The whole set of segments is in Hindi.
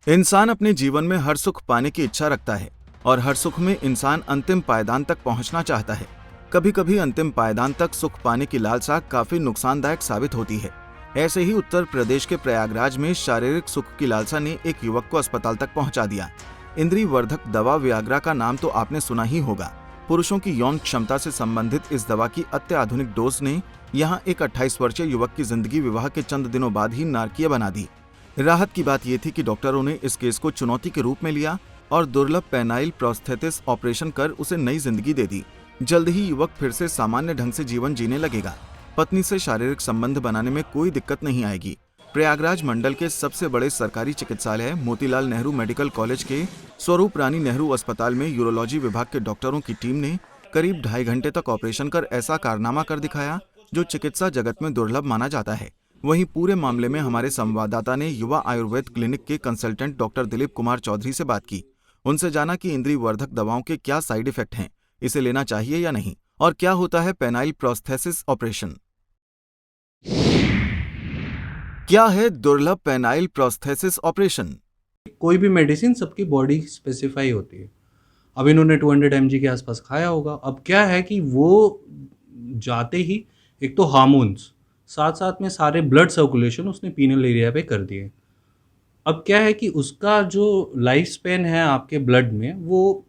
इंसान अपने जीवन में हर सुख पाने की इच्छा रखता है और हर सुख में इंसान अंतिम पायदान तक पहुंचना चाहता है। कभी कभी अंतिम पायदान तक सुख पाने की लालसा काफी नुकसानदायक साबित होती है। ऐसे ही उत्तर प्रदेश के प्रयागराज में शारीरिक सुख की लालसा ने एक युवक को अस्पताल तक पहुंचा दिया। इंद्रिय वर्धक दवा वियाग्रा का नाम तो आपने सुना ही होगा। पुरुषों की यौन क्षमता से संबंधित इस दवा की अत्याधुनिक डोज ने यहाँ एक 28 वर्षीय युवक की जिंदगी विवाह के चंद दिनों बाद ही नारकीय बना दी। राहत की बात यह थी कि डॉक्टरों ने इस केस को चुनौती के रूप में लिया और दुर्लभ पेनाइल प्रोस्थेसिस ऑपरेशन कर उसे नई जिंदगी दे दी। जल्द ही युवक फिर से सामान्य ढंग से जीवन जीने लगेगा। पत्नी से शारीरिक संबंध बनाने में कोई दिक्कत नहीं आएगी। प्रयागराज मंडल के सबसे बड़े सरकारी चिकित्सालय मोतीलाल नेहरू मेडिकल कॉलेज के स्वरूप रानी नेहरू अस्पताल में यूरोलॉजी विभाग के डॉक्टरों की टीम ने करीब 2.5 घंटे तक ऑपरेशन कर ऐसा कारनामा कर दिखाया जो चिकित्सा जगत में दुर्लभ माना जाता है। वहीं पूरे मामले में हमारे संवाददाता ने युवा आयुर्वेद क्लिनिक के कंसल्टेंट डॉक्टर दिलीप कुमार चौधरी से बात की। उनसे जाना कि इंद्रिय वर्धक दवाओं के क्या साइड इफेक्ट हैं, इसे लेना चाहिए या नहीं, और क्या होता है पेनाइल प्रोस्थेसिस ऑपरेशन। क्या है दुर्लभ पेनाइल प्रोस्थेसिस ऑपरेशन? कोई भी मेडिसिन सबकी बॉडी स्पेसिफाई होती है। अब इन्होंने 200 mg के आसपास खाया होगा। अब क्या है कि वो जाते ही एक तो हार्मोन्स, साथ साथ में सारे ब्लड सर्कुलेशन उसने पीनल एरिया पे कर दिए। अब क्या है कि उसका जो लाइफ स्पेन है आपके ब्लड में वो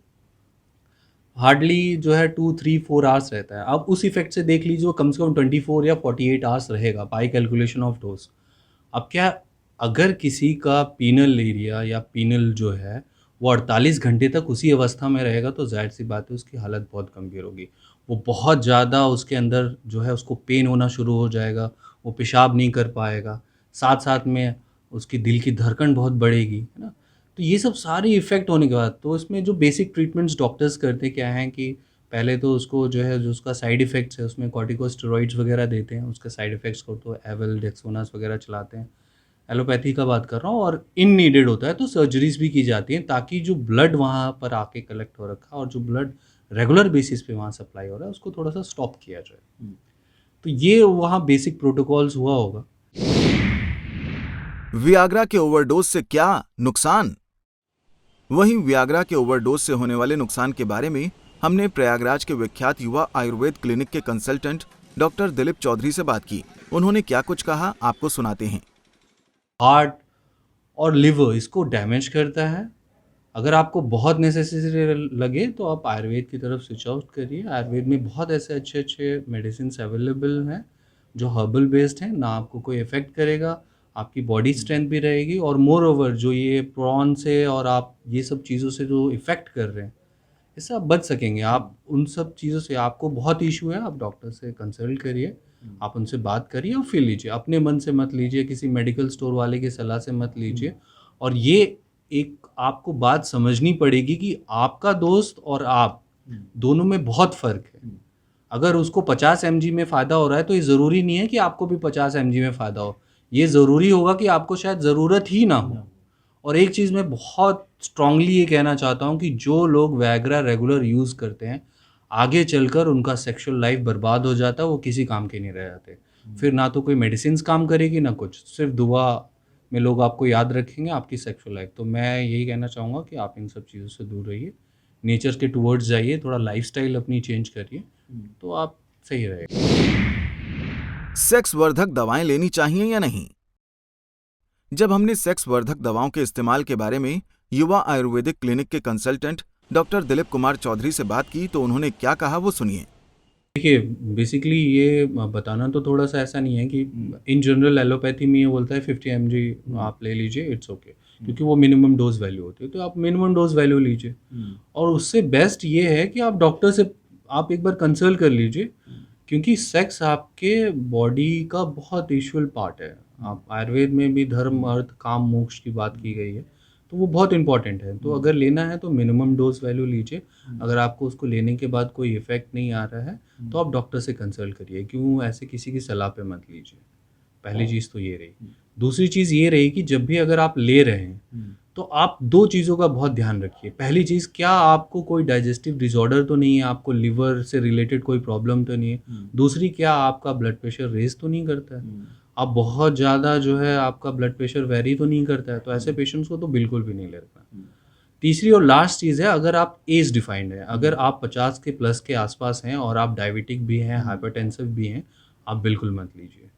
हार्डली जो है 2-3-4 आवर्स रहता है। अब उस इफेक्ट से देख लीजिए कम से कम 24 या 48 आवर्स रहेगा बाई कैलकुलेशन ऑफ डोज। अब क्या, अगर किसी का पीनल एरिया या पीनल जो है वो 48 घंटे तक उसी अवस्था में रहेगा तो जाहिर सी बात है उसकी हालत बहुत गंभीर होगी। वो बहुत ज़्यादा उसके अंदर जो है उसको पेन होना शुरू हो जाएगा, वो पेशाब नहीं कर पाएगा, साथ साथ में उसकी दिल की धड़कन बहुत बढ़ेगी, है ना। तो ये सब सारे इफ़ेक्ट होने के बाद तो इसमें जो बेसिक ट्रीटमेंट्स डॉक्टर्स करते क्या हैं कि पहले तो उसको जो है जो उसका साइड इफ़ेक्ट्स है उसमें कॉर्टिकोस्टेरॉइड्स वगैरह देते हैं, उसके साइड इफ़ेक्ट्स को तो एवल डेक्सोनास वगैरह चलाते हैं। एलोपैथी का बात कर रहा हूँ। और इन नीडेड होता है तो सर्जरीज भी की जाती हैं ताकि जो ब्लड वहाँ पर आके कलेक्ट हो रखा और जो ब्लड रेगुलर बेसिस पे वहाँ सप्लाई हो रहा है उसको थोड़ा सा स्टॉप किया जाए। तो ये वहाँ बेसिक प्रोटोकॉल्स हुआ होगा। वियाग्रा के ओवरडोज से क्या नुकसान? वहीं वियाग्रा के ओवरडोज से होने वाले नुकसान के बारे में हमने प्रयागराज के विख्यात युवा आयुर्वेद क्लिनिक के कंसल्टेंट डॉक्टर दिलीप चौधरी से बात की। उन्होंने क्या कुछ कहा, आपको सुनाते हैं। हार्ट और लिवर इसको डैमेज करता है। अगर आपको बहुत नेसेसरी लगे तो आप आयुर्वेद की तरफ स्विच आउट करिए। आयुर्वेद में बहुत ऐसे अच्छे अच्छे मेडिसिन अवेलेबल हैं जो हर्बल बेस्ड हैं, ना आपको कोई इफ़ेक्ट करेगा, आपकी बॉडी स्ट्रेंथ भी रहेगी। और मोर ओवर जो ये प्रॉन से और आप ये सब चीज़ों से जो इफ़ेक्ट कर रहे हैं इससे आप बच सकेंगे। आप उन सब चीज़ों से आपको बहुत इशू है, आप डॉक्टर से कंसल्ट करिए, आप उनसे बात करिए और फिर लीजिए। अपने मन से मत लीजिए, किसी मेडिकल स्टोर वाले की सलाह से मत लीजिए। और ये एक आपको बात समझनी पड़ेगी कि आपका दोस्त और आप दोनों में बहुत फ़र्क है। अगर उसको 50 mg में फ़ायदा हो रहा है तो ये ज़रूरी नहीं है कि आपको भी 50 mg में फ़ायदा हो। ये ज़रूरी होगा कि आपको शायद ज़रूरत ही ना हो। और एक चीज़ मैं बहुत स्ट्रांगली ये कहना चाहता हूँ कि जो लोग वैग्रा रेगुलर यूज़ करते हैं आगे चलकर उनका सेक्सुअल लाइफ बर्बाद हो जाता है, वो किसी काम के नहीं रह जाते। फिर ना तो कोई मेडिसिन काम करेगी ना कुछ, सिर्फ दुआ में लोग आपको याद रखेंगे, आपकी सेक्सुअल लाइफ। तो मैं यही कहना चाहूँगा कि आप इन सब चीज़ों से दूर रहिए, नेचर के टूवर्ड्स जाइए, थोड़ा लाइफस्टाइल अपनी चेंज करिए तो आप सही रहेगा। सेक्स वर्धक दवाएं लेनी चाहिए या नहीं? जब हमने सेक्स वर्धक दवाओं के इस्तेमाल के बारे में युवा आयुर्वेदिक क्लिनिक के कंसल्टेंट डॉक्टर दिलीप कुमार चौधरी से बात की तो उन्होंने क्या कहा, वो सुनिए। देखिए, बेसिकली ये बताना तो थोड़ा सा ऐसा नहीं है कि इन जनरल एलोपैथी में ये बोलता है 50 mg आप ले लीजिए, इट्स ओके, क्योंकि वो मिनिमम डोज वैल्यू होती है, तो आप मिनिमम डोज वैल्यू लीजिए। और उससे बेस्ट ये है कि आप डॉक्टर से आप एक बार कंसल्ट कर लीजिए, क्योंकि सेक्स आपके बॉडी का बहुत यूजुअल पार्ट है। आप आयुर्वेद में भी धर्म अर्थ काम मोक्ष की बात की गई है, तो वो बहुत इंपॉर्टेंट है। तो अगर लेना है तो मिनिमम डोज वैल्यू लीजिए। अगर आपको उसको लेने के बाद कोई इफ़ेक्ट नहीं आ रहा है तो आप डॉक्टर से कंसल्ट करिए, क्यों ऐसे किसी की सलाह पे मत लीजिए। पहली चीज़ तो ये रही। दूसरी चीज़ ये रही कि जब भी अगर आप ले रहे हैं तो आप 2 चीज़ों का बहुत ध्यान रखिए। पहली चीज़, क्या आपको कोई डाइजेस्टिव डिसऑर्डर तो नहीं है, आपको लिवर से रिलेटेड कोई प्रॉब्लम तो नहीं है। दूसरी, क्या आपका ब्लड प्रेशर रेज़ तो नहीं करता है। आप बहुत ज़्यादा जो है आपका ब्लड प्रेशर वेरी तो नहीं करता है, तो ऐसे पेशेंट्स को तो बिल्कुल भी नहीं लेना। तीसरी और लास्ट चीज़ है, अगर आप एज डिफाइंड है, अगर आप 50 के प्लस के आसपास हैं और आप डायबिटिक भी हैं, हाइपरटेंसिव भी हैं, आप बिल्कुल मत लीजिए।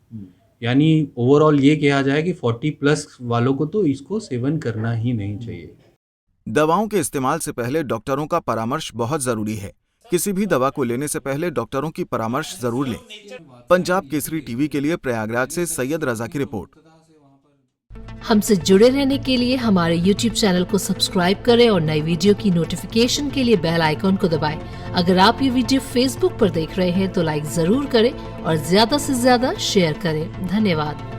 यानी ओवरऑल ये कहा जाए कि 40 प्लस वालों को तो इसको सेवन करना ही नहीं चाहिए। दवाओं के इस्तेमाल से पहले डॉक्टरों का परामर्श बहुत जरूरी है। किसी भी दवा को लेने से पहले डॉक्टरों की परामर्श जरूर लें। पंजाब केसरी टीवी के लिए प्रयागराज से सैयद रजा की रिपोर्ट। हमसे जुड़े रहने के लिए हमारे YouTube चैनल को सब्सक्राइब करें और नई वीडियो की नोटिफिकेशन के लिए बेल आइकॉन को दबाएं। अगर आप ये वीडियो Facebook पर देख रहे हैं तो लाइक जरूर करें और ज्यादा से ज्यादा शेयर करें। धन्यवाद।